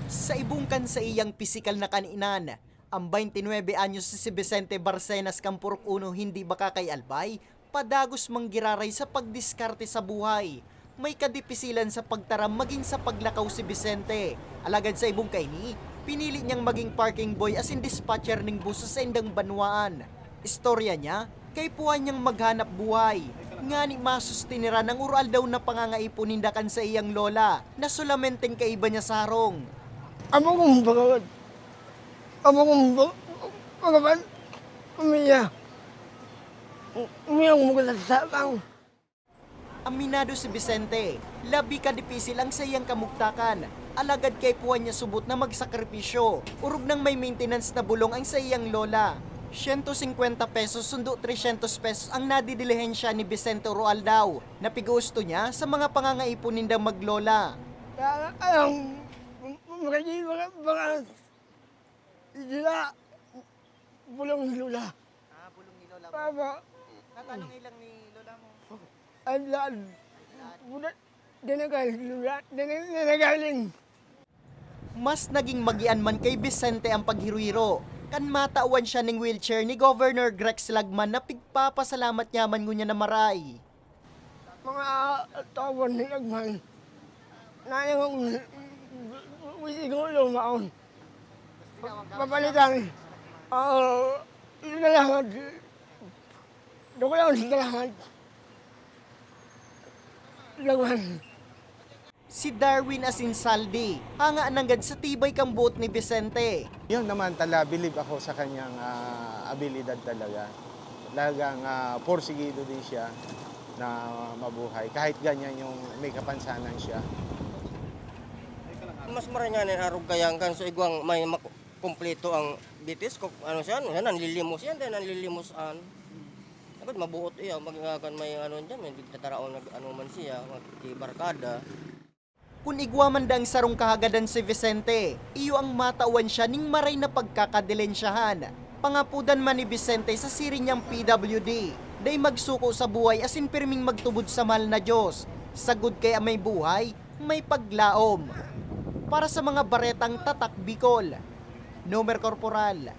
Sa ibungkan sa iyang pisikal na kaninan, ang 29 anyos si Vicente Barcenas Campurok Uno hindi baka kay Albay, padagos manggiraray sa pagdiskarte sa buhay. May kadipisilan sa pagtaram maging sa paglakaw si Vicente. Alagad sa ibungkay ni, pinili niyang maging parking boy as in dispatcher ng bus sa Endang Banwaan. Istorya niya, kay puwan niyang maghanap buhay. Nga ni masustinira ng ural daw na pangangaipon nindakan sa iyang lola, na solamenteng kaiba niya sa harong. Amo kong bagawan. Amo kong bagawan. Umiyak. Umiyak mo ka sa sabang. Aminado si Vicente, labi ka dipisil ang sa iyang kamugtakan. Alagad kay puwan niya subot na magsakripisyo. Urog nang may maintenance na bulong ang sa iyang lola. 150 pesos sundo 300 pesos ang nadidilihensya ni Vicente Roal daw. Napigusto niya sa mga pangangaipon nindang maglola. Kaya ayang makikita mga sila bulong ni Lola. Bulong ni lola Papa, Tatanong ilang ni lola mo? ang lahat. Budat, dinagaling Lola. Dinagaling. Mas naging magian man kay Vicente ang paghirwiro. Kan matawan siya ng wheelchair ni Governor Grex Lagman na pigpapasalamat niya man ngunya na maray. Mga tawon ni Lagman. Nayang siguro maon. Papalitan. Salamat. Doon ko lang salamat. Lagman. Si Darwin Asinsaldi, hanga nanggad sa tibay kang buot ni Vicente. Yun naman bilib ako sa kanyang abilidad talaga. Talagang porsigido din siya na mabuhay. Kahit ganyan yung may kapansanan siya. Mas maranyanin arog kayangkan so igwang may kumpleto ang bitis ko ano siya nanlilimos yan din nanlilimos an. Dapat mabuot iya magigakan may ano diyan may tataraon nag ano man siya magkibarkada. Kung igwa man dang sarong kahagadan si Vicente, iyo ang matawan siya ning maray na pagkakadilensyahan. Pangapudan man ni Vicente sa siri niyang PWD, day magsuko sa buhay asin pirming magtubod sa mahal na Diyos. Sagud kay may buhay, may paglaom. Para sa mga baretang tatak Bicol, Nomer Corporal